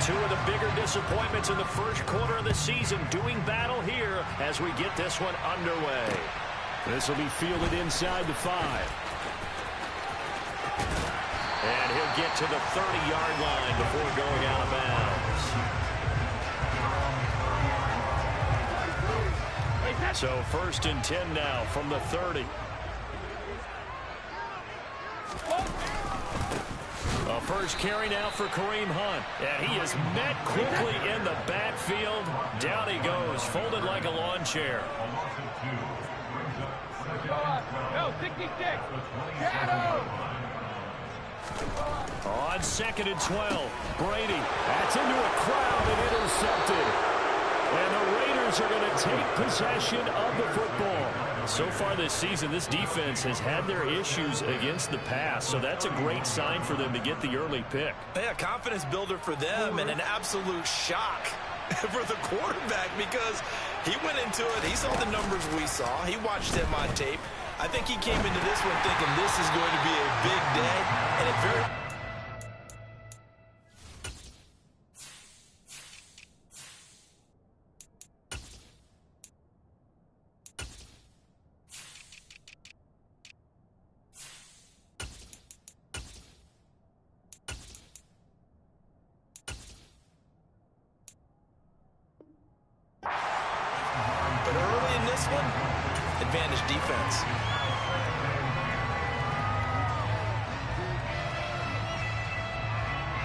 two of the bigger disappointments in the first quarter of the season doing battle here as we get this one underway. This will be fielded inside the 5. And he'll get to the 30-yard line before going out of bounds. So 1st and 10 now from the 30. A first carry now for Kareem Hunt. And he is met quickly in the backfield. Down he goes, folded like a lawn chair. No, 66. Shadow. On 2nd and 12, Brady. That's into a crowd and intercepted. And the Raiders are going to take possession of the football. So far this season, this defense has had their issues against the pass, so that's a great sign for them to get the early pick. Yeah, confidence builder for them and an absolute shock for the quarterback because he went into it. He saw the numbers we saw. He watched them on tape. I think he came into this one thinking this is going to be a big day, and it very... But early in this one, advantage defense.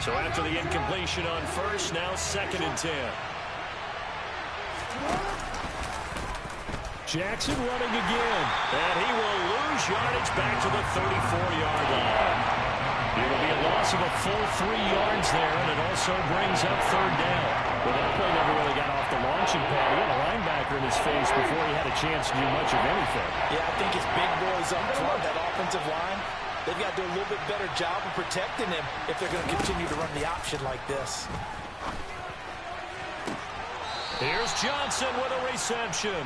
So after the incompletion on first, now 2nd and 10. Jackson running again. And he will lose yardage back to the 34-yard line. It will be a loss of a full 3 yards there, and it also brings up 3rd down. Well, that play never really got off the launching pad. He had a linebacker in his face before he had a chance to do much of anything. Yeah, I think his big boys up front, that offensive line, they've got to do a little bit better job of protecting him if they're going to continue to run the option like this. Here's Johnson with a reception.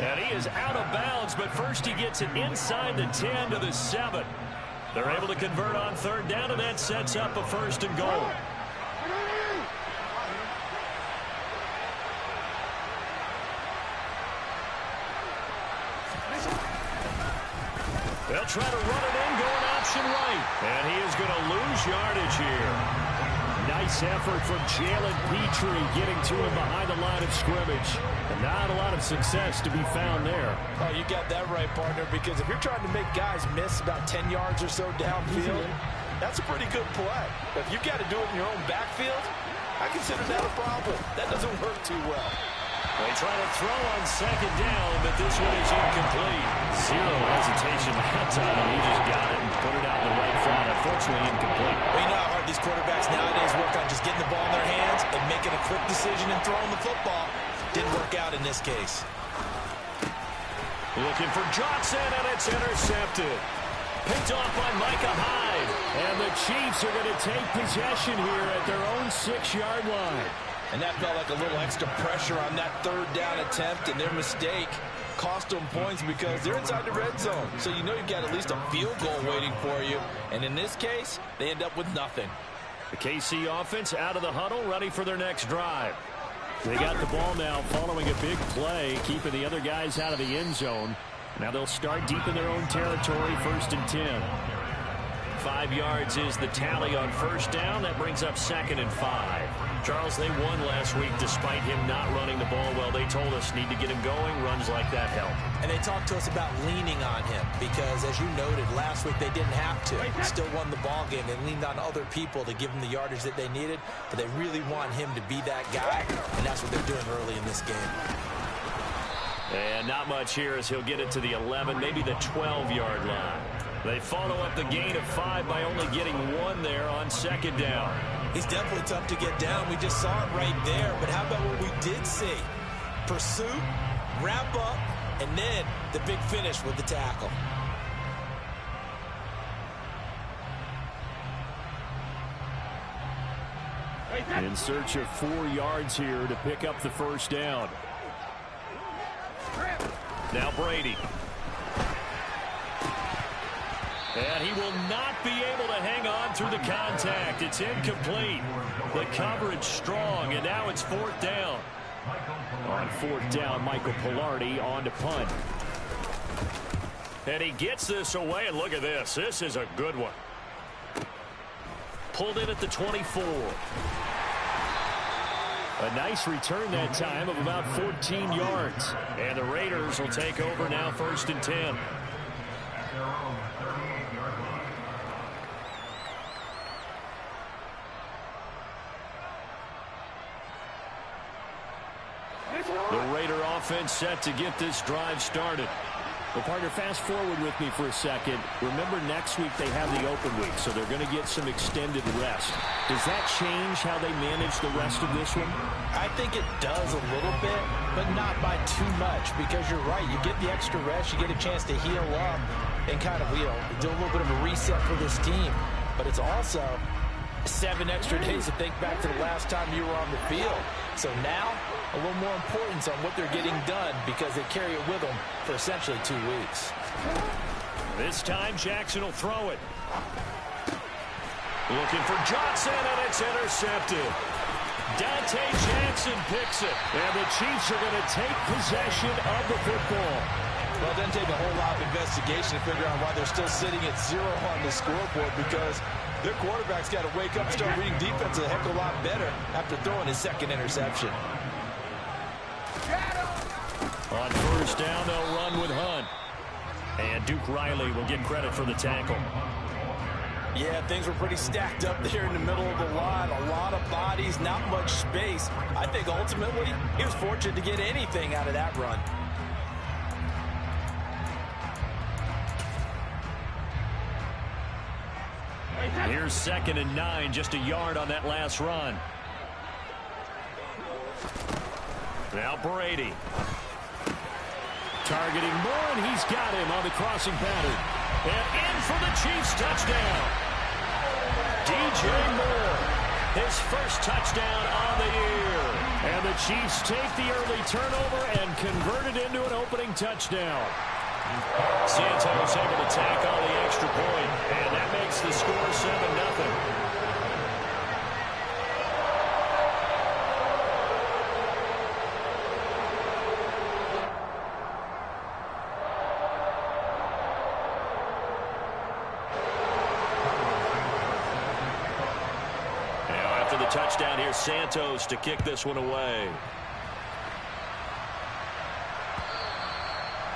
And he is out of bounds, but first he gets it inside the 10 to the 7. They're able to convert on 3rd down, and that sets up a 1st and goal. They'll try to run it in, going option right. And he is going to lose yardage here. Nice effort from Jalen Petrie getting to him behind the line of scrimmage. And not a lot of success to be found there. Oh, you got that right, partner, because if you're trying to make guys miss about 10 yards or so downfield, that's a pretty good play. But if you've got to do it in your own backfield, I consider that a problem. That doesn't work too well. They try to throw on 2nd down, but this one is incomplete. Zero hesitation that time. He just got it and put it out in the right front. Unfortunately, incomplete. Well, you know how hard these quarterbacks nowadays work on just getting the ball in their hands and making a quick decision and throwing the football. Didn't work out in this case. Looking for Johnson, and it's intercepted. Picked off by Micah Hyde. And the Chiefs are going to take possession here at their own 6-yard line. And that felt like a little extra pressure on that 3rd down attempt, and their mistake cost them points because they're inside the red zone. So you know you've got at least a field goal waiting for you. And in this case, they end up with nothing. The KC offense out of the huddle, ready for their next drive. They got the ball now following a big play, keeping the other guys out of the end zone. Now they'll start deep in their own territory, 1st and 10. 5 yards is the tally on 1st down. That brings up 2nd and 5. Charles, they won last week despite him not running the ball well. They told us need to get him going. Runs like that help. And they talked to us about leaning on him because, as you noted, last week they didn't have to. Still won the ball game. They leaned on other people to give them the yardage that they needed, but they really want him to be that guy, and that's what they're doing early in this game. And not much here as he'll get it to the 11, maybe the 12-yard line. They follow up the gain of 5 by only getting 1 there on 2nd down. He's definitely tough to get down. We just saw it right there. But how about what we did see? Pursuit, wrap up, and then the big finish with the tackle. In search of 4 yards here to pick up the 1st down. Now Brady. And he will not be able to hang on through the contact. It's incomplete. The coverage strong, and now it's fourth down. On fourth down, Michael Pilardi on to punt. And he gets this away, and look at this. This is a good one. Pulled in at the 24. A nice return that time of about 14 yards. And the Raiders will take over now, 1st and 10. The Raider offense set to get this drive started. Well, partner, fast forward with me for a second. Remember, next week they have the open week, so they're going to get some extended rest. Does that change how they manage the rest of this one? I think it does a little bit, but not by too much, because you're right. You get the extra rest, you get a chance to heal up and kind of, do a little bit of a reset for this team. But it's also 7 extra days to think back to the last time you were on the field. So now, a little more importance on what they're getting done because they carry it with them for essentially 2 weeks. This time, Jackson will throw it. Looking for Johnson, and it's intercepted. Dante Jackson picks it, and the Chiefs are going to take possession of the football. Well, it doesn't take a whole lot of investigation to figure out why they're still sitting at 0 on the scoreboard, because their quarterback's got to wake up and start reading defense a heck of a lot better after throwing his 2nd interception. On first down, they'll run with Hunt. And Duke Riley will get credit for the tackle. Yeah, things were pretty stacked up there in the middle of the line. A lot of bodies, not much space. I think ultimately he was fortunate to get anything out of that run. Here's 2nd and 9, just a yard on that last run. Now Brady. Targeting Moore, and he's got him on the crossing pattern. And in for the Chiefs touchdown. DJ Moore, his first touchdown on the year. And the Chiefs take the early turnover and convert it into an opening touchdown. Santos able to tack on the extra point, and that makes the score 7-0. Touchdown here, Santos to kick this one away.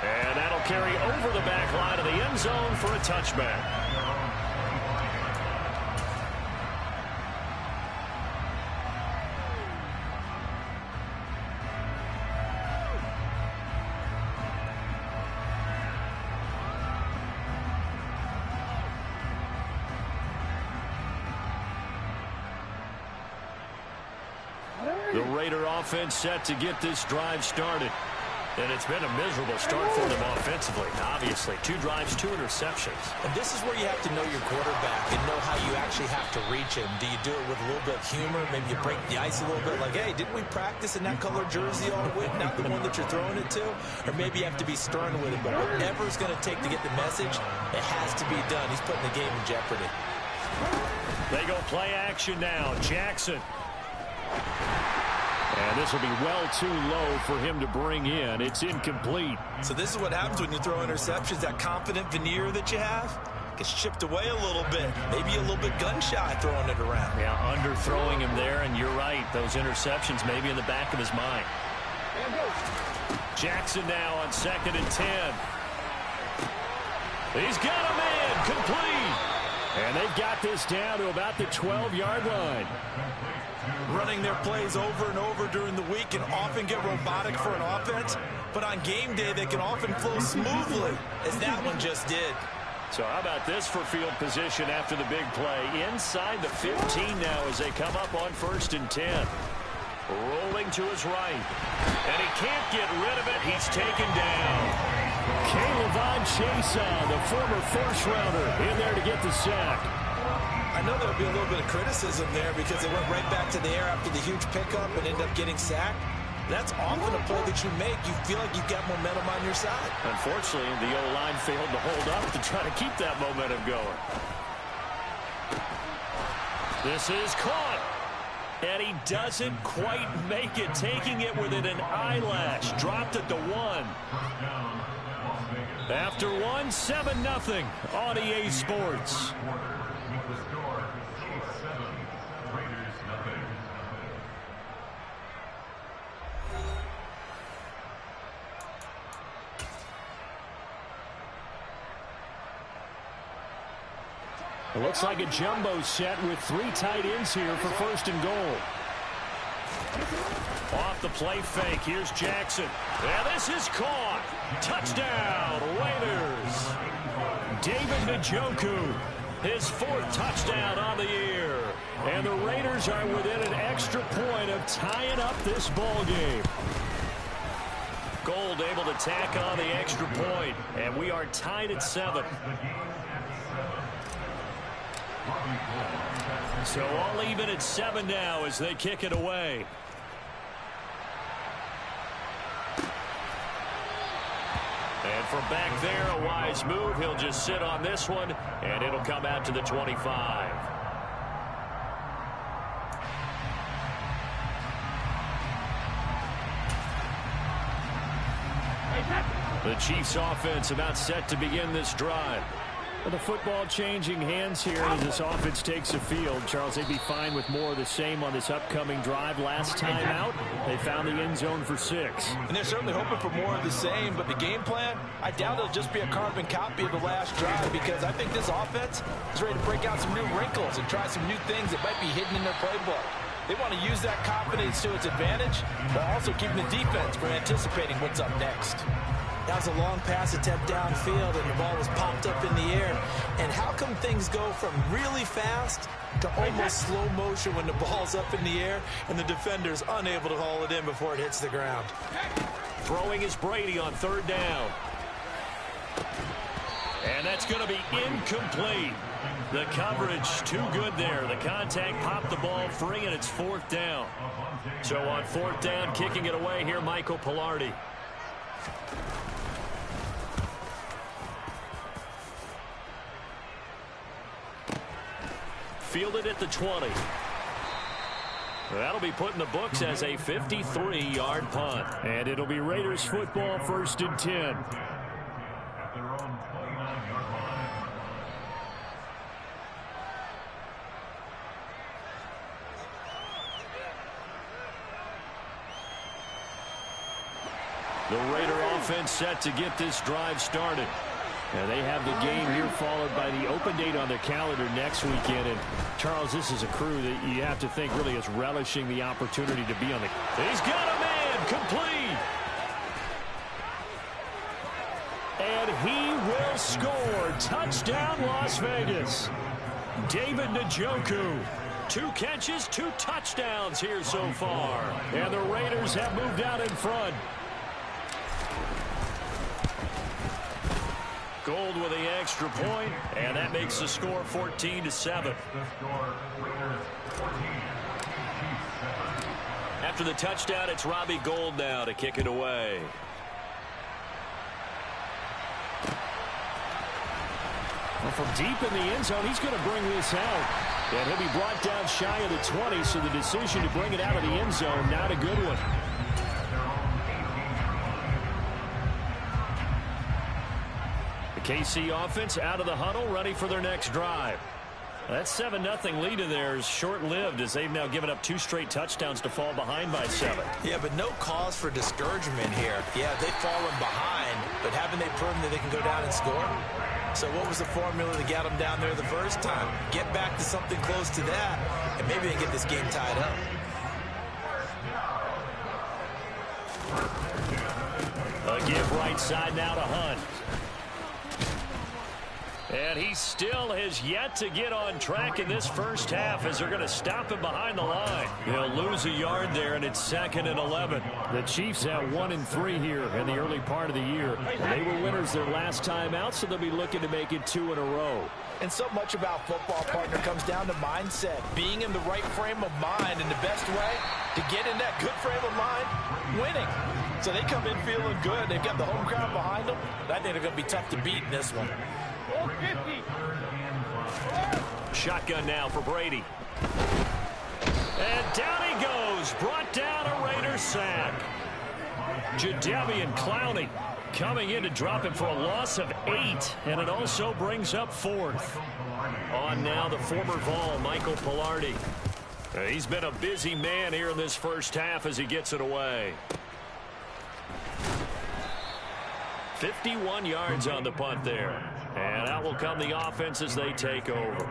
And that'll carry over the back line of the end zone for a touchback. The Raider offense set to get this drive started. And it's been a miserable start for them offensively. Obviously, 2 drives, 2 interceptions. And this is where you have to know your quarterback and know how you actually have to reach him. Do you do it with a little bit of humor? Maybe you break the ice a little bit like, hey, didn't we practice in that color jersey all week? Not the one that you're throwing it to? Or maybe you have to be stern with him. But whatever it's going to take to get the message, it has to be done. He's putting the game in jeopardy. They go play action now. Jackson. And this will be well too low for him to bring in. It's incomplete. So this is what happens when you throw interceptions. That confident veneer that you have gets chipped away a little bit. Maybe a little bit gun-shy throwing it around. Yeah, underthrowing him there, and you're right. Those interceptions maybe in the back of his mind. Jackson now on 2nd and 10. He's got a man complete. And they've got this down to about the 12-yard line. Running their plays over and over during the week can often get robotic for an offense, but on game day they can often flow smoothly, as that one just did. So how about this for field position after the big play? Inside the 15 now as they come up on 1st and 10. Rolling to his right. And he can't get rid of it. He's taken down. Kayvon Chaisson, the former first-rounder, in there to get the sack. I know there'll be a little bit of criticism there because they went right back to the air after the huge pickup and ended up getting sacked. That's often a play that you make. You feel like you've got momentum on your side. Unfortunately, the O-line failed to hold up to try to keep that momentum going. This is caught. And he doesn't quite make it, taking it within an eyelash. Dropped at the 1. After 1, 7-0 on EA Sports. It looks like a jumbo set with 3 tight ends here for 1st and goal. Off the play fake. Here's Jackson. And this is caught. Touchdown, Raiders. David Njoku, his 4th touchdown on the year. And the Raiders are within an extra point of tying up this ball game. Gold able to tack on the extra point. And we are tied at 7. So all even at 7 now as they kick it away. And from back there, a wise move. He'll just sit on this one, and it'll come out to the 25. The Chiefs offense about set to begin this drive. Well, the football changing hands here as this offense takes the field. Charles, they'd be fine with more of the same on this upcoming drive. Last time out, they found the end zone for 6. And they're certainly hoping for more of the same, but the game plan, I doubt it'll just be a carbon copy of the last drive, because I think this offense is ready to break out some new wrinkles and try some new things that might be hidden in their playbook. They want to use that confidence to its advantage, while also keeping the defense from anticipating what's up next. That was a long pass attempt downfield, and the ball was popped up in the air. And how come things go from really fast to almost slow motion when the ball's up in the air and the defender's unable to haul it in before it hits the ground? Throwing is Brady on 3rd down. And that's going to be incomplete. The coverage too good there. The contact popped the ball free, and it's 4th down. So on 4th down, kicking it away here, Michael Pilardi. Fielded at the 20. That'll be put in the books as a 53-yard punt. And it'll be Raiders football, 1st and 10. The Raider offense set to get this drive started. And they have the game here followed by the open date on their calendar next weekend. And, Charles, this is a crew that you have to think really is relishing the opportunity to be on the... He's got a man complete. And he will score. Touchdown, Las Vegas. David Njoku. 2 catches, 2 touchdowns here so far. And the Raiders have moved out in front. Gold with the extra point, and that makes the score 14-7. After the touchdown, it's Robbie Gould now to kick it away. Well, from deep in the end zone, he's going to bring this out. And he'll be brought down shy of the 20, so the decision to bring it out of the end zone, not a good one. KC offense out of the huddle, ready for their next drive. That 7-0 lead of theirs short-lived as they've now given up 2 straight touchdowns to fall behind by 7. Yeah, but no cause for discouragement here. Yeah, they've fallen behind, but haven't they proven that they can go down and score? So what was the formula that got them down there the first time? Get back to something close to that, and maybe they get this game tied up. A give right side now to Hunt. And he still has yet to get on track in this first half as they're going to stop him behind the line. They'll lose a yard there, and it's 2nd and 11. The Chiefs have 1-3 here in the early part of the year. They were winners their last time out, so they'll be looking to make it 2 in a row. And so much about football, partner, comes down to mindset. Being in the right frame of mind, and the best way to get in that good frame of mind, winning. So they come in feeling good. They've got the home crowd behind them. I think they're going to be tough to beat in this one. Shotgun now for Brady. And down he goes. Brought down a Raiders sack. Jadeveon Clowney coming in to drop him for a loss of 8. And it also brings up 4th. On now the former Vol, Michael Pilardi. He's been a busy man here in this first half as he gets it away. 51 yards on the punt there. And out will come the offense as they take over.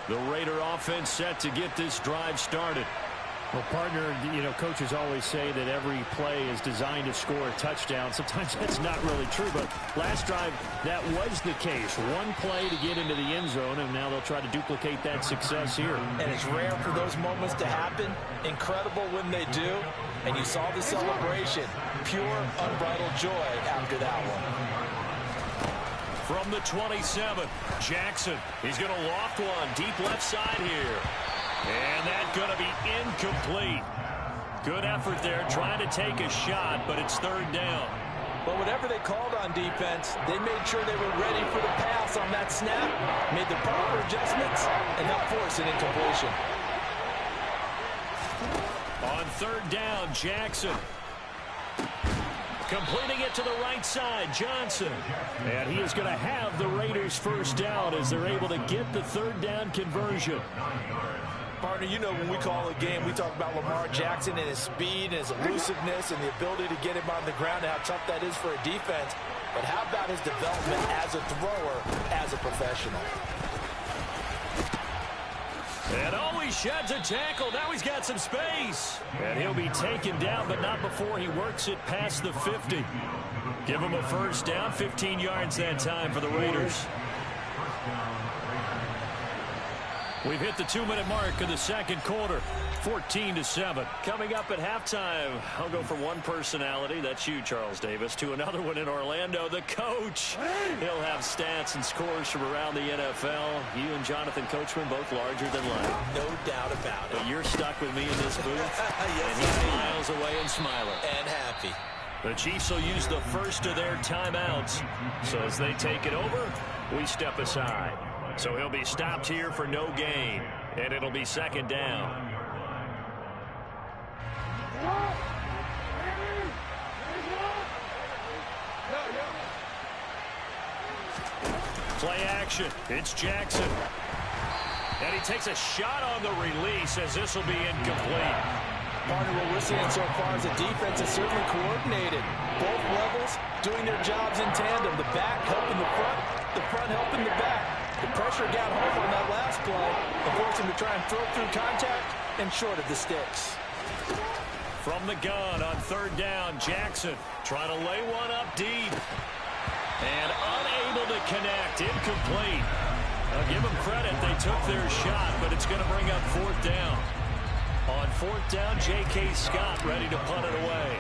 The Raider offense set to get this drive started. Well, partner, coaches always say that every play is designed to score a touchdown. Sometimes that's not really true, but last drive, that was the case. One play to get into the end zone, and now they'll try to duplicate that success here. And it's rare for those moments to happen. Incredible when they do. And you saw the celebration. Pure, unbridled joy after that one. From the 27, Jackson. He's going to loft one deep left side here. And that's going to be incomplete. Good effort there trying to take a shot, but it's 3rd down. But whatever they called on defense, they made sure they were ready for the pass on that snap, made the proper adjustments, and not force an incompletion. On 3rd down, Jackson. Completing it to the right side, Johnson. And he is going to have the Raiders' first down as they're able to get the 3rd down conversion. Partner, when we call a game, we talk about Lamar Jackson and his speed and his elusiveness and the ability to get him on the ground and how tough that is for a defense. But how about his development as a thrower, as a professional? And he sheds a tackle. Now he's got some space. And he'll be taken down, but not before he works it past the 50. Give him a first down, 15 yards that time for the Raiders. We've hit the 2-minute mark of the second quarter, 14-7. Coming up at halftime, I'll go from one personality, that's you, Charles Davis, to another one in Orlando, the coach. He'll have stats and scores from around the NFL. You and Jonathan Coachman both larger than life. No doubt about it. But you're stuck with me in this booth, yes, and he's miles away and smiling. And happy. The Chiefs will use the first of their timeouts. So as they take it over, we step aside. So he'll be stopped here for no gain, and it'll be 2nd down. Play action. It's Jackson. And he takes a shot on the release as this will be incomplete. Partner, what we're seeing so far is the defense is certainly coordinated. Both levels doing their jobs in tandem. The back helping the front helping the back. The pressure got home on that last play and forced him to try and throw through contact and short of the sticks. From the gun on 3rd down, Jackson trying to lay one up deep. And unable to connect, incomplete. I'll give them credit, they took their shot, but it's going to bring up 4th down. On 4th down, J.K. Scott ready to punt it away.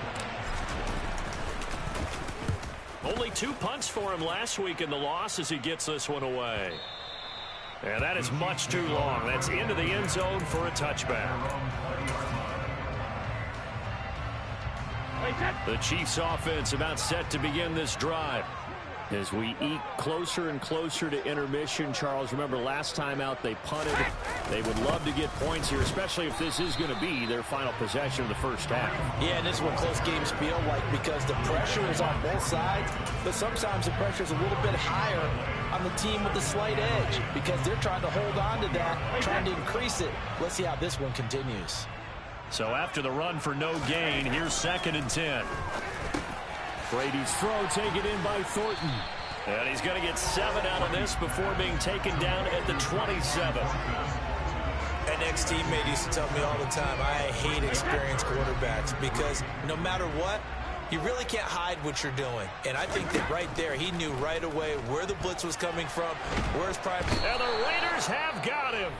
Only 2 punts for him last week in the loss as he gets this one away. And that is much too long. That's into the end zone for a touchback. The Chiefs offense about set to begin this drive. As we eke closer and closer to intermission, Charles, remember last time out they punted. They would love to get points here, especially if this is going to be their final possession of the first half. Yeah, and this is what close games feel like because the pressure is on both sides, but sometimes the pressure is a little bit higher on the team with the slight edge because they're trying to hold on to that, trying to increase it. Let's see how this one continues. So after the run for no gain, here's 2nd and 10. Brady's throw taken in by Thornton. And he's going to get 7 out of this before being taken down at the 27. An ex-teammate used to tell me all the time, I hate experienced quarterbacks because no matter what, you really can't hide what you're doing. And I think that right there, he knew right away where the blitz was coming from, where his prime. And the Raiders have got him.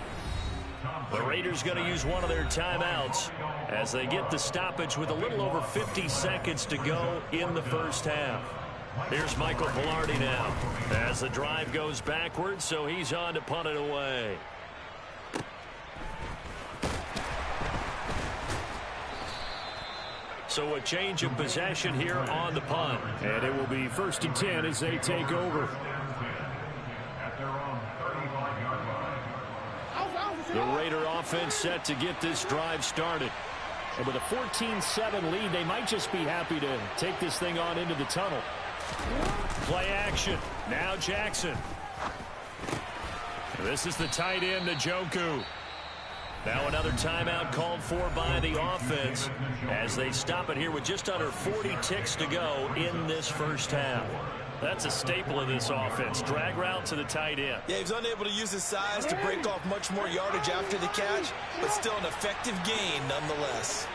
The Raiders going to use one of their timeouts as they get the stoppage with a little over 50 seconds to go in the first half. Here's Michael Velarde now as the drive goes backwards, so he's on to punt it away. So a change of possession here on the punt. And it will be 1st and 10 as they take over. The Raider offense set to get this drive started. And with a 14-7 lead, they might just be happy to take this thing on into the tunnel. Play action. Now Jackson. This is the tight end, Njoku. Now another timeout called for by the offense as they stop it here with just under 40 ticks to go in this first half. That's a staple of this offense. Drag route to the tight end. Yeah, he's unable to use his size to break off much more yardage after the catch, but still an effective gain nonetheless.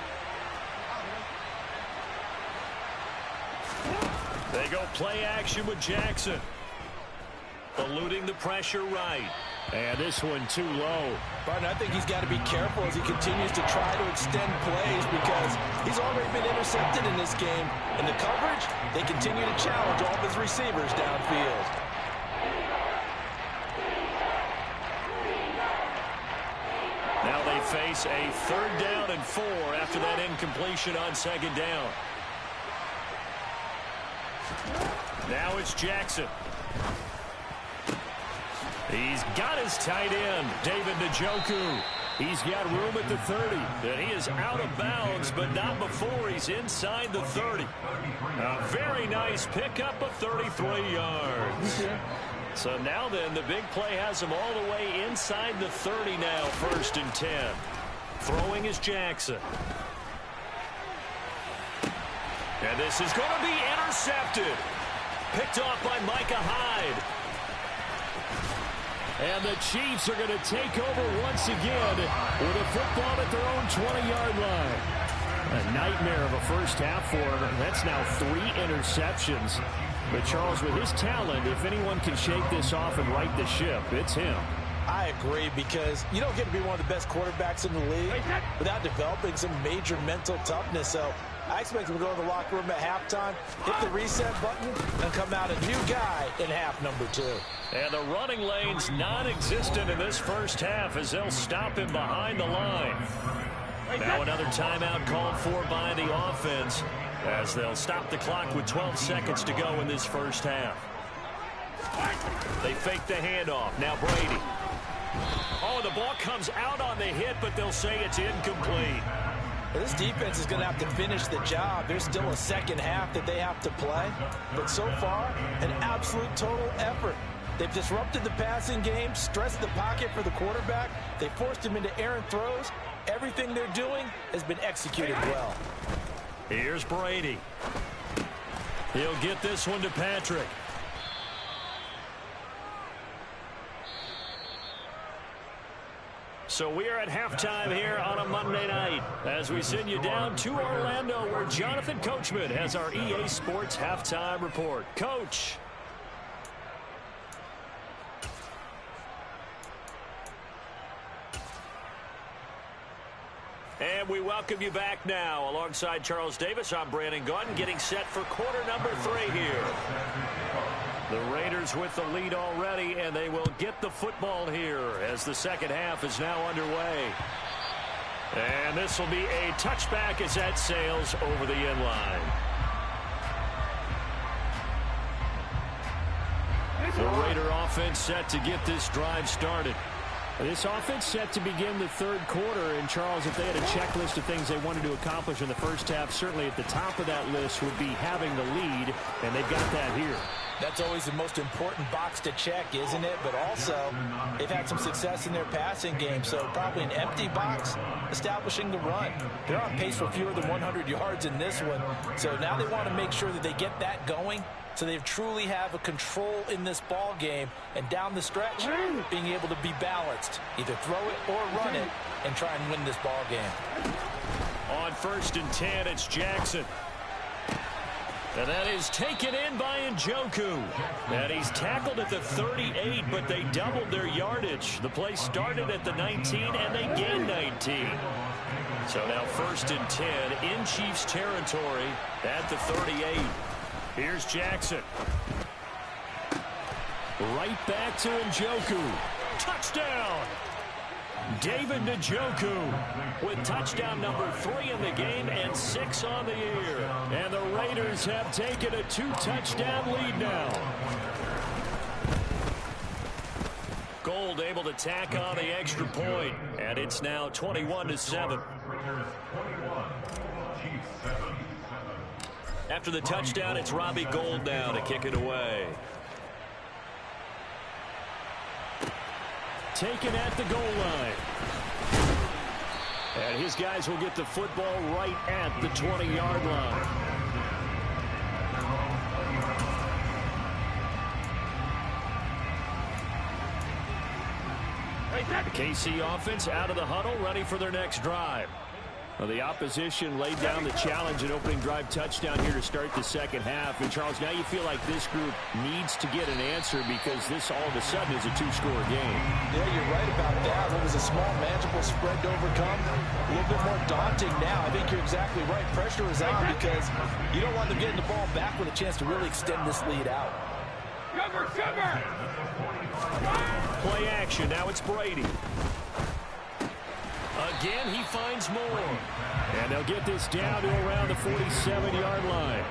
They go play action with Jackson. Eluding the pressure right. And this one too low. Barton, I think he's got to be careful as he continues to try to extend plays because he's already been intercepted in this game. In the coverage, they continue to challenge all of his receivers downfield. Now they face a 3rd down and 4 after that incompletion on 2nd down. Now it's Jackson. He's got his tight end, David Njoku. He's got room at the 30. And he is out of bounds, but not before he's inside the 30. A very nice pickup of 33 yards. So now then, the big play has him all the way inside the 30 now, 1st and 10. Throwing is Jackson. And this is going to be intercepted. Picked off by Micah Hyde. And the Chiefs are going to take over once again with a football at their own 20-yard line. A nightmare of a first half for him. That's now 3 interceptions. But Charles, with his talent, if anyone can shake this off and right the ship, it's him. I agree because you don't get to be one of the best quarterbacks in the league without developing some major mental toughness. So I expect him to go to the locker room at halftime, hit the reset button, and come out a new guy in half number 2. And the running lane's non-existent in this first half as they'll stop him behind the line. Now another timeout called for by the offense as they'll stop the clock with 12 seconds to go in this first half. They fake the handoff. Now Brady. Oh, the ball comes out on the hit, but they'll say it's incomplete. Well, this defense is going to have to finish the job. There's still a second half that they have to play. But so far, an absolute total effort. They've disrupted the passing game, stressed the pocket for the quarterback. They forced him into errant throws. Everything they're doing has been executed well. Here's Brady. He'll get this one to Patrick. So we are at halftime here on a Monday night as we send you down to Orlando where Jonathan Coachman has our EA Sports halftime report. Coach. And we welcome you back now. Alongside Charles Davis, I'm Brandon Gaudin getting set for quarter number 3 here. The Raiders with the lead already, and they will get the football here as the second half is now underway. And this will be a touchback as that sails over the end line. The Raider offense set to get this drive started. This offense set to begin the 3rd quarter, and Charles, if they had a checklist of things they wanted to accomplish in the first half, certainly at the top of that list would be having the lead, and they've got that here. That's always the most important box to check, isn't it? But also, they've had some success in their passing game, so probably an empty box establishing the run. They're on pace for fewer than 100 yards in this one, so now they want to make sure that they get that going so they truly have a control in this ball game, and down the stretch, being able to be balanced. Either throw it or run it and try and win this ball game. On 1st and 10, it's Jackson. And that is taken in by Njoku. And he's tackled at the 38, but they doubled their yardage. The play started at the 19, and they gained 19. So now 1st and 10 in Chiefs territory at the 38. Here's Jackson. Right back to Njoku. Touchdown! David Njoku with touchdown number 3 in the game and 6 on the year. And the Raiders have taken a 2-touchdown lead now. Gold able to tack on the extra point, and it's now 21-7. After the touchdown, it's Robbie Gould now to kick it away. Taken at the goal line. And his guys will get the football right at the 20-yard line. The KC offense out of the huddle, ready for their next drive. Well, the opposition laid down the challenge, an opening drive touchdown here to start the second half. And, Charles, now you feel like this group needs to get an answer because this all of a sudden is a 2-score game. Yeah, you're right about that. It was a small, manageable spread to overcome. A little bit more daunting now. I think you're exactly right. Pressure is on because you don't want them getting the ball back with a chance to really extend this lead out. Sugar! Play action. Now it's Brady. Again, he finds more. And they'll get this down to around the 47-yard line.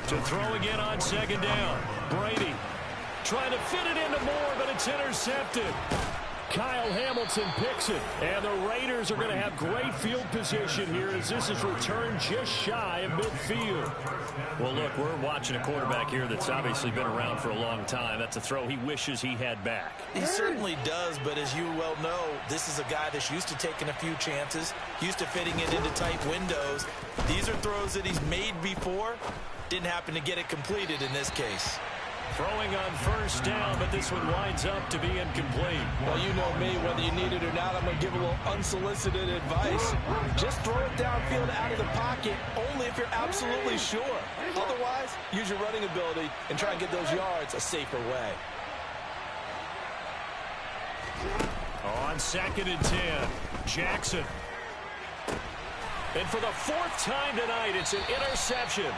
To throw again on 2nd down. Brady trying to fit it into Moore, but it's intercepted. Kyle Hamilton picks it. And the Raiders are going to have great field position here as this is returned just shy of midfield. Well, look, we're watching a quarterback here that's obviously been around for a long time. That's a throw he wishes he had back. He certainly does, but as you well know, this is a guy that's used to taking a few chances, used to fitting it into tight windows. These are throws that he's made before. Didn't happen to get it completed in this case. Throwing on 1st down, but this one winds up to be incomplete. Well, you know me, whether you need it or not, I'm going to give a little unsolicited advice. Just throw it downfield out of the pocket, only if you're absolutely sure. Otherwise, use your running ability and try and get those yards a safer way. On 2nd and 10, Jackson. And for the 4th time tonight, it's an interception.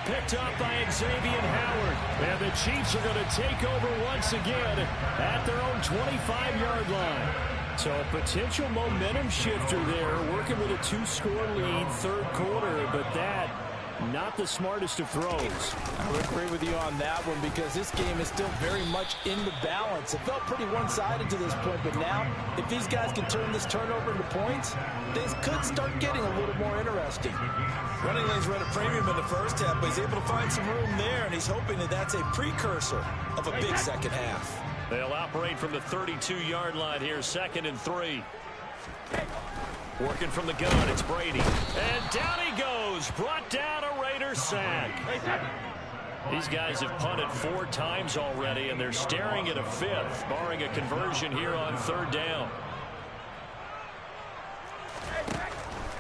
Picked up by Xavier Howard. And the Chiefs are going to take over once again at their own 25-yard line. So a potential momentum shifter there, working with a 2-score lead, 3rd quarter, but that not the smartest of throws. I would agree with you on that one because this game is still very much in the balance. It felt pretty one-sided to this point, but now if these guys can turn this turnover into points, things could start getting a little more interesting. Running lanes were at a premium in the first half, but he's able to find some room there, and he's hoping that that's a precursor of a big second half. They'll operate from the 32-yard line here, 2nd and 3. Working from the gun, it's Brady. And down he goes. Brought down a Raider sack. These guys have punted 4 times already, and they're staring at a 5th, barring a conversion here on 3rd down.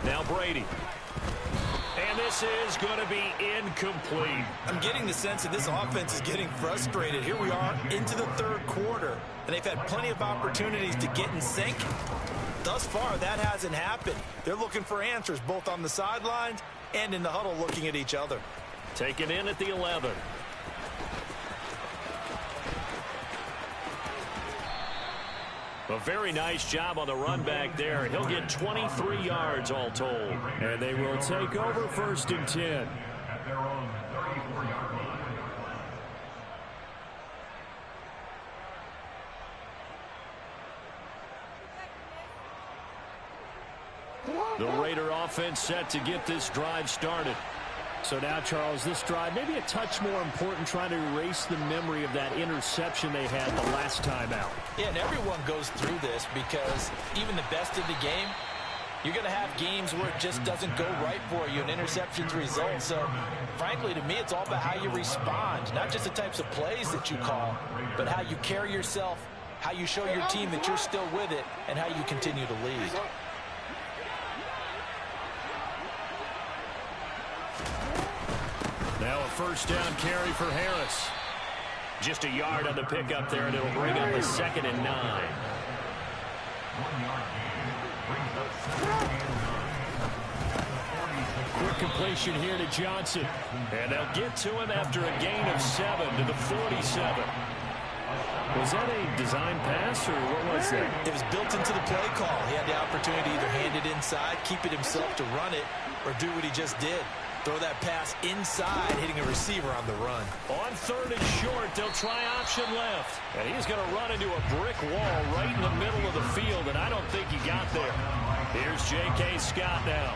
Now Brady. And this is going to be incomplete. I'm getting the sense that this offense is getting frustrated. Here we are into the 3rd quarter, and they've had plenty of opportunities to get in sync. Thus far, that hasn't happened. They're looking for answers both on the sidelines and in the huddle looking at each other. Taken in at the 11. A very nice job on the run back there. He'll get 23 yards all told. And they will take over 1st and 10. The Raider offense set to get this drive started. So now, Charles, this drive maybe a touch more important, trying to erase the memory of that interception they had the last time out. Yeah, and everyone goes through this because even the best of the game, you're going to have games where it just doesn't go right for you, and interceptions result. So, frankly, to me, it's all about how you respond, not just the types of plays that you call, but how you carry yourself, how you show your team that you're still with it, and how you continue to lead. Now a first down carry for Harris. Just a yard on the pickup there, and it'll bring up a 2nd and 9. Quick completion here to Johnson. And they'll get to him after a gain of 7 to the 47. Was that a design pass, or what was that? It was built into the play call. He had the opportunity to either hand it inside, keep it himself to run it, or do what he just did. Throw that pass inside, hitting a receiver on the run. On 3rd and short, they'll try option left. And he's going to run into a brick wall right in the middle of the field, and I don't think he got there. Here's J.K. Scott now,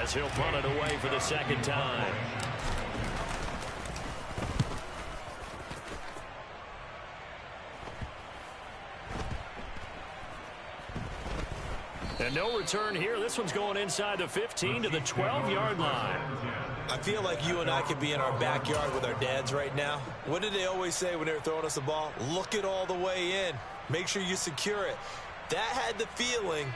as he'll punt it away for the 2nd time. And no return here. This one's going inside the 15 to the 12-yard line. I feel like you and I could be in our backyard with our dads right now. What did they always say when they were throwing us the ball? Look it all the way in. Make sure you secure it. That had the feeling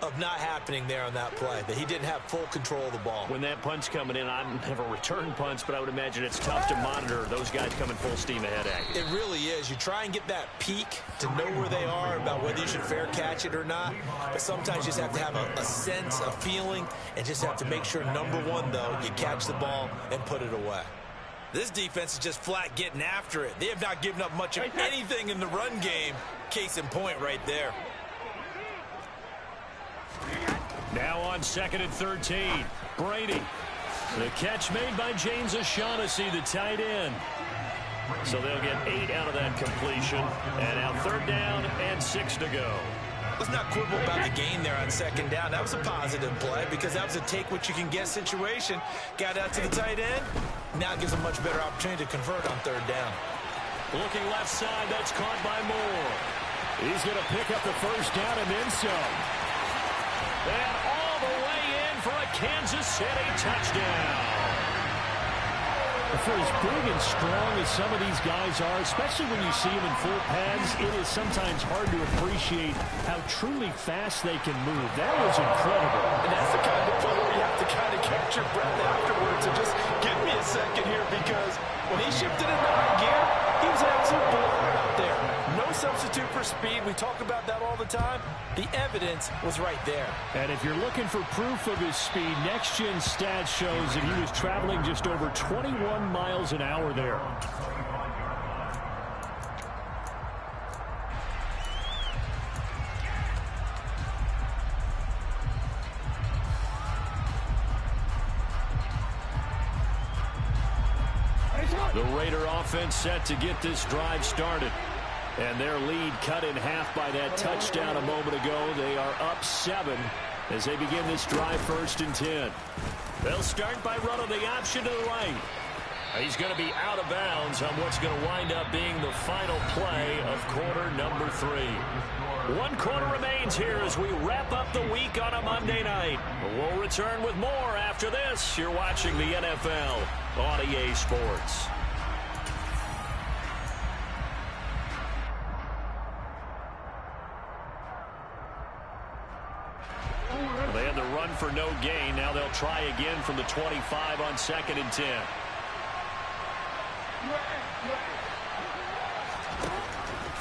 of not happening there on that play, that he didn't have full control of the ball. When that punch coming in, I never return punts, but I would imagine it's tough to monitor those guys coming full steam ahead at you. It really is. You try and get that peek to know where they are, about whether you should fair catch it or not, but sometimes you just have to have a sense, a feeling, and just have to make sure, number one, though, you catch the ball and put it away. This defense is just flat getting after it. They have not given up much of anything in the run game. Case in point right there. Now on 2nd and 13, Brady. The catch made by James O'Shaughnessy, the tight end. So they'll get 8 out of that completion. And now 3rd down and 6 to go. Let's not quibble about the gain there on 2nd down. That was a positive play because that was a take-what-you-can-get situation. Got out to the tight end. Now gives a much better opportunity to convert on 3rd down. Looking left side, that's caught by Moore. He's going to pick up the first down and then some. And all the way in for a Kansas City touchdown. For as big and strong as some of these guys are, especially when you see them in full pads, it is sometimes hard to appreciate how truly fast they can move. That was incredible. And that's the kind of play where you have to kind of catch your breath afterwards and just give me a second here, because when he shifted into high gear, he was an absolute blowout out there. No substitute for speed. We talk about that all the time. The evidence was right there. And if you're looking for proof of his speed, Next Gen Stats shows that he was traveling just over 21 miles an hour there. The Raider offense set to get this drive started. And their lead cut in half by that touchdown a moment ago. They are up 7 as they begin this drive 1st and 10. They'll start by running the option to the right. He's going to be out of bounds on what's going to wind up being the final play of quarter number 3. 1 quarter remains here as we wrap up the week on a Monday night. We'll return with more after this. You're watching the NFL on EA Sports. They had the run for no gain. Now they'll try again from the 25 on 2nd and 10.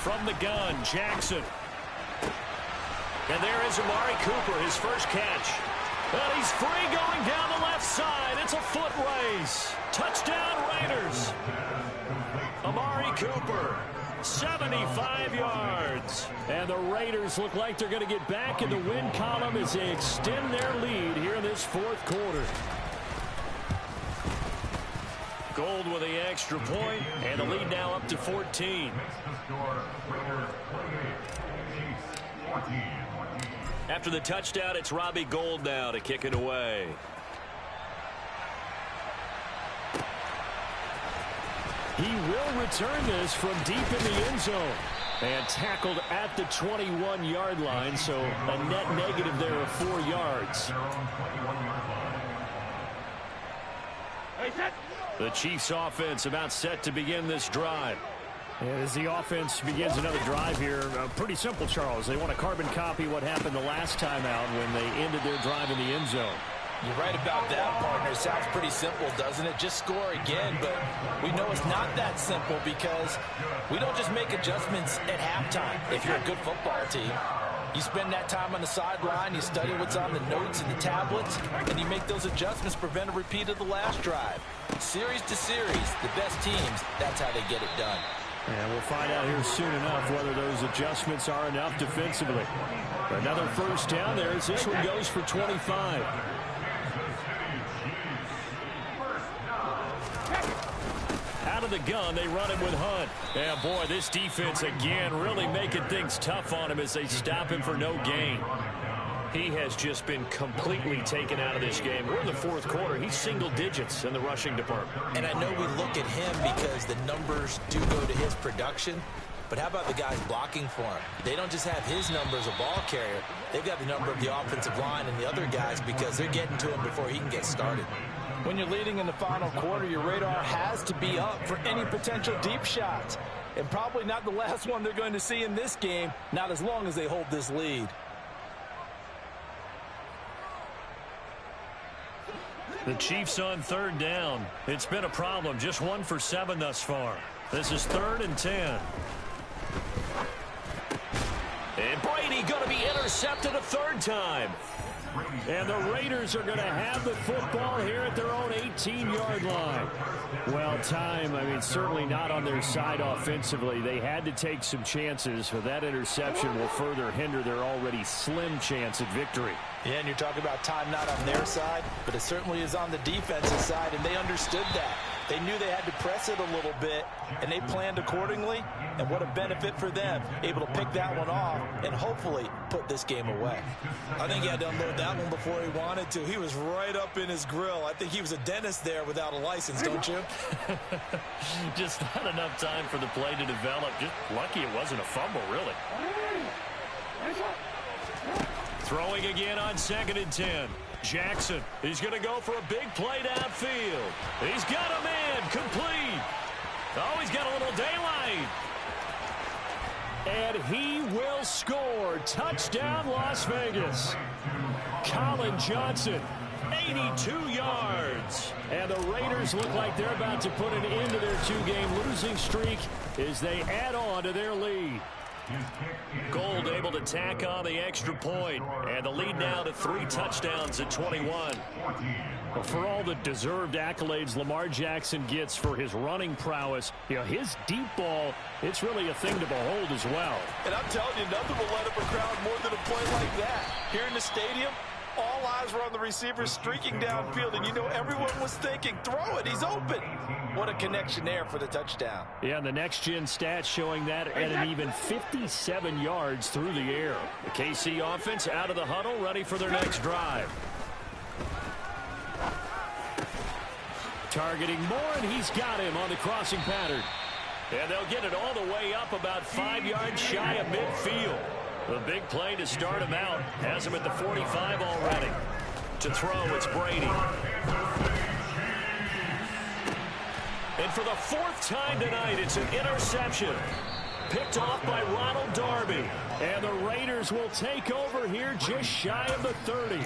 From the gun, Jackson. And there is Amari Cooper, his first catch. And he's free going down the left side. It's a foot race. Touchdown Raiders. Amari Cooper, 75 yards. And the Raiders look like they're going to get back in the win column as they extend their lead here in this 4th quarter. Gold with the extra point, and the lead now up to 14. After the touchdown, it's Robbie Gould now to kick it away. He will return this from deep in the end zone. And tackled at the 21-yard line, so a net negative there of 4 yards. The Chiefs offense about set to begin this drive. As the offense begins another drive here, pretty simple, Charles. They want to carbon copy what happened the last time out when they ended their drive in the end zone. You're right about that, partner. It sounds pretty simple, doesn't it? Just score again, but we know it's not that simple because we don't just make adjustments at halftime if you're a good football team. You spend that time on the sideline, you study what's on the notes and the tablets, and you make those adjustments to prevent a repeat of the last drive. Series to series, the best teams, that's how they get it done. And we'll find out here soon enough whether those adjustments are enough defensively. Another first down there as this one goes for 25. Out of the gun, they run him with Hunt. Yeah, boy, this defense again really making things tough on him as they stop him for no gain. He has just been completely taken out of this game. We're in the fourth quarter. He's single digits in the rushing department. And I know we look at him because the numbers do go to his production. But how about the guys blocking for him? They don't just have his number as a ball carrier. They've got the number of the offensive line and the other guys because they're getting to him before he can get started. When you're leading in the final quarter, your radar has to be up for any potential deep shots. And probably not the last one they're going to see in this game, not as long as they hold this lead. The Chiefs on third down. It's been a problem. Just 1 for 7 thus far. This is 3rd and 10. And Brady going to be intercepted a third time. And the Raiders are going to have the football here at their own 18-yard line. Well, time, I mean, certainly not on their side offensively. They had to take some chances, but that interception will further hinder their already slim chance at victory. Yeah, and you're talking about time not on their side, but it certainly is on the defensive side, and they understood that. They knew they had to press it a little bit, and they planned accordingly, and what a benefit for them, able to pick that one off and hopefully put this game away. I think he had to unload that one before he wanted to. He was right up in his grill. I think he was a dentist there without a license, don't you? Just not enough time for the play to develop. Just lucky it wasn't a fumble, really. Throwing again on 2nd and 10. Jackson, he's going to go for a big play downfield. He's got a man complete. Oh, he's got a little daylight. And he will score. Touchdown, Las Vegas. Colin Johnson, 82 yards. And the Raiders look like they're about to put an end to their 2-game losing streak as they add on to their lead. Gold able to tack on the extra point, and the lead now to 3 touchdowns at 21. Well, for all the deserved accolades Lamar Jackson gets for his running prowess, you know, his deep ball, it's really a thing to behold as well. And I'm telling you, nothing will let up a crowd more than a play like that. Here in the stadium, all eyes were on the receiver streaking downfield, and you know everyone was thinking, throw it, he's open. What a connection there for the touchdown. Yeah, and the next-gen stats showing that at an even 57 yards through the air. The KC offense out of the huddle, ready for their next drive. Targeting Moore, and he's got him on the crossing pattern. And they'll get it all the way up about 5 yards shy of midfield. The big play to start him out. Has him at the 45 already. To throw, it's Brady. And for the 4th time tonight, it's an interception. Picked off by Ronald Darby. And the Raiders will take over here just shy of the 30.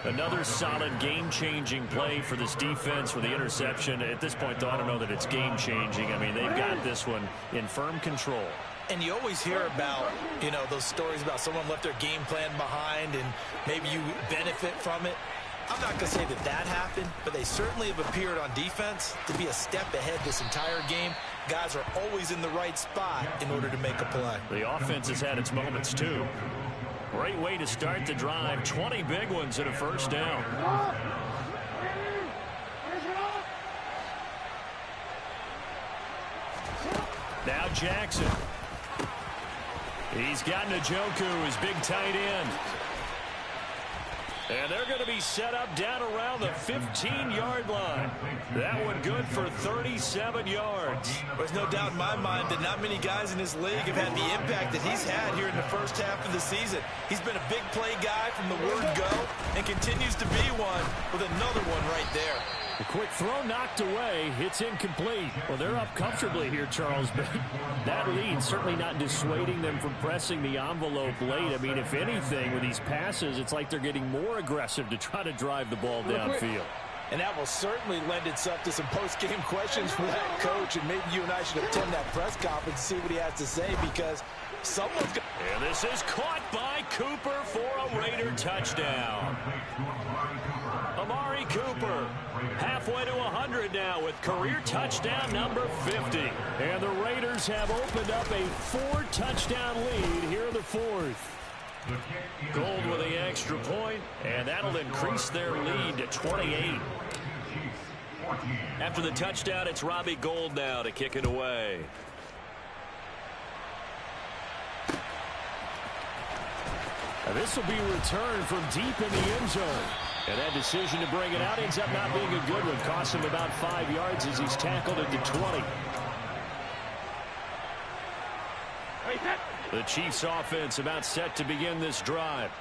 Another solid game-changing play for this defense with the interception. At this point, though, I don't know that it's game-changing. I mean, they've got this one in firm control. And you always hear about, you know, those stories about someone left their game plan behind and maybe you benefit from it. I'm not going to say that that happened, but they certainly have appeared on defense to be a step ahead this entire game. Guys are always in the right spot in order to make a play. The offense has had its moments, too. Great way to start the drive. 20 big ones and a first down. Now Jackson. He's got Njoku, his big tight end. And they're going to be set up down around the 15-yard line. That one good for 37 yards. There's no doubt in my mind that not many guys in this league have had the impact that he's had here in the first half of the season. He's been a big play guy from the word go and continues to be one with another one right there. The quick throw knocked away. It's incomplete. Well, they're up comfortably here, Charles, but that lead certainly not dissuading them from pressing the envelope late. I mean, if anything, with these passes, it's like they're getting more aggressive to try to drive the ball downfield. And that will certainly lend itself to some post-game questions for that coach, and maybe you and I should attend that press conference and see what he has to say, because someone's going to... And this is caught by Cooper for a Raider touchdown. Amari Cooper halfway to 100 now with career touchdown number 50. And the Raiders have opened up a 4-touchdown lead here in the fourth. Gold with the extra point, and that'll increase their lead to 28. After the touchdown, it's Robbie Gould now to kick it away. Now this will be returned from deep in the end zone. And that decision to bring it out ends up not being a good one. Costs him about 5 yards as he's tackled at the 20. The Chiefs offense about set to begin this drive.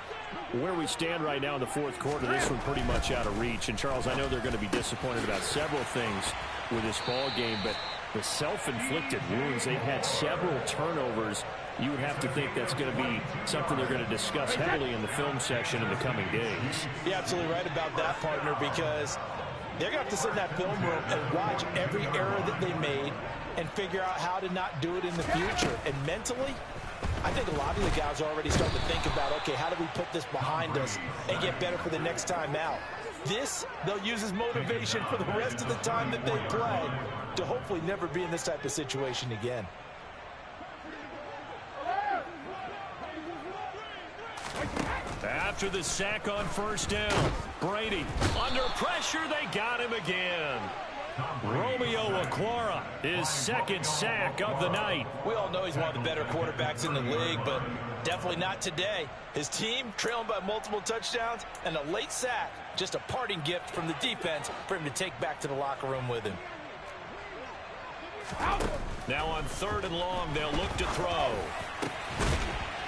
Where we stand right now in the fourth quarter, this one pretty much out of reach. And, Charles, I know they're going to be disappointed about several things with this ball game, but the self-inflicted wounds, they've had several turnovers. You would have to think that's going to be something they're going to discuss heavily in the film section in the coming days. You're absolutely right about that, partner, because they're going to have to sit in that film room and watch every error that they made and figure out how to not do it in the future. And mentally, I think a lot of the guys are already starting to think about, okay, how do we put this behind us and get better for the next time out? This, they'll use as motivation for the rest of the time that they play to hopefully never be in this type of situation again. After the sack on first down, Brady under pressure, they got him again. Romeo Okwara, his second sack of the night. We all know he's one of the better quarterbacks in the league, but definitely not today. His team trailing by multiple touchdowns and a late sack, just a parting gift from the defense for him to take back to the locker room with him. Now on 3rd and long, they'll look to throw.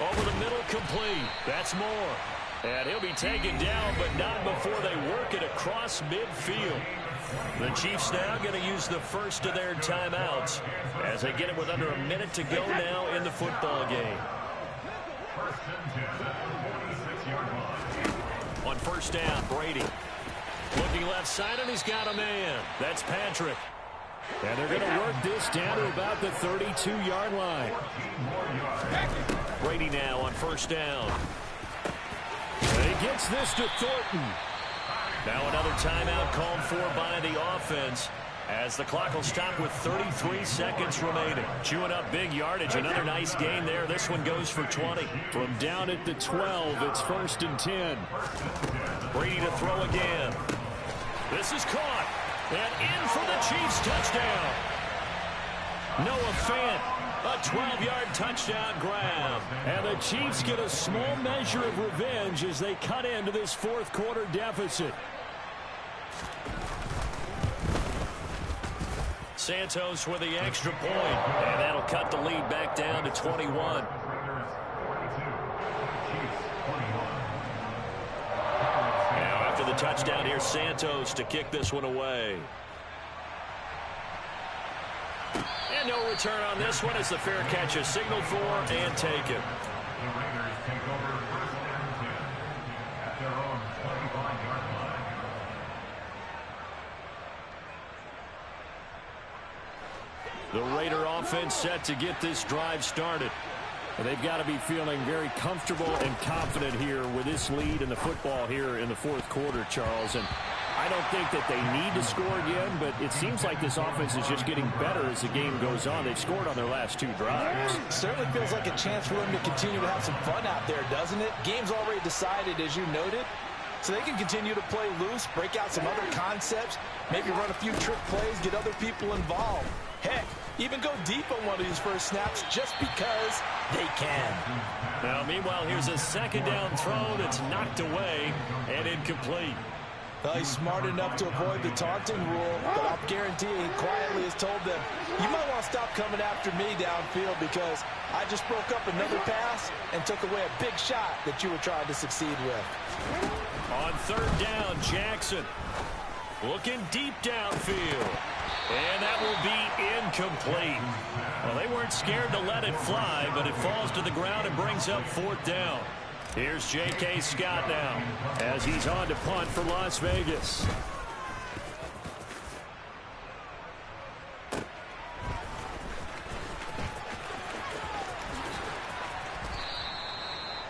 Over the middle, complete. That's Moore. And he'll be taken down, but not before they work it across midfield. The Chiefs now going to use the first of their timeouts as they get it with under a minute to go now in the football game. On first down, Brady. Looking left side, and he's got a man. That's Patrick. And they're going to work this down to about the 32-yard line. Brady now on first down. And he gets this to Thornton. Now another timeout called for by the offense as the clock will stop with 33 seconds remaining. Chewing up big yardage. Another nice gain there. This one goes for 20. From down at the 12, it's 1st and 10. Brady to throw again. This is caught. And in for the Chiefs touchdown. Noah Fant, a 12-yard touchdown grab. And the Chiefs get a small measure of revenge as they cut into this fourth quarter deficit. Santos with the extra point, and that'll cut the lead back down to 21. Now after the touchdown, here's Santos to kick this one away. And no return on this one as the fair catch is signaled for and taken. The Raider offense set to get this drive started. They've got to be feeling very comfortable and confident here with this lead in the football here in the fourth quarter, Charles. And I don't think that they need to score again, but it seems like this offense is just getting better as the game goes on. They've scored on their last 2 drives. Certainly feels like a chance for them to continue to have some fun out there, doesn't it? Game's already decided, as you noted. So they can continue to play loose, break out some other concepts, maybe run a few trick plays, get other people involved. Heck, even go deep on one of these first snaps just because they can. Now, meanwhile, here's a second down throw that's knocked away and incomplete. Well, he's smart enough to avoid the taunting rule, but I'll guarantee you he quietly has told them, you might want to stop coming after me downfield because I just broke up another pass and took away a big shot that you were trying to succeed with. On third down, Jackson looking deep downfield. And that will be incomplete. Well, they weren't scared to let it fly, but it falls to the ground and brings up fourth down. Here's J.K. Scott now as he's on to punt for Las Vegas.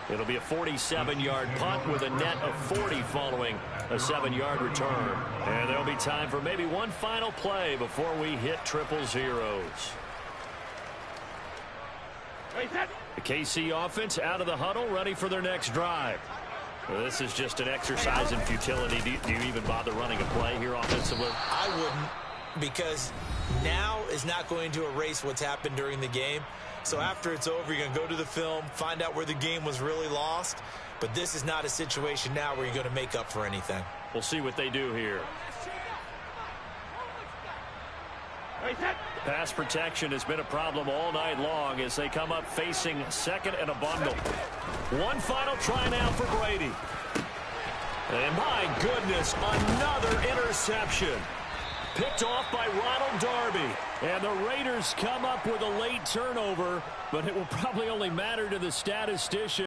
It'll be a 47-yard punt with a net of 40 following a 7-yard return. And there'll be time for maybe one final play before we hit triple zeros. The KC offense out of the huddle, ready for their next drive. Well, this is just an exercise in futility. Do you even bother running a play here offensively? I wouldn't, because now is not going to erase what's happened during the game. So after it's over, you're going to go to the film, find out where the game was really lost. But this is not a situation now where you're going to make up for anything. We'll see what they do here. Pass protection has been a problem all night long as they come up facing second and a bundle. One final try now for Brady. And my goodness, another interception. Picked off by Ronald Darby. And the Raiders come up with a late turnover, but it will probably only matter to the statistician.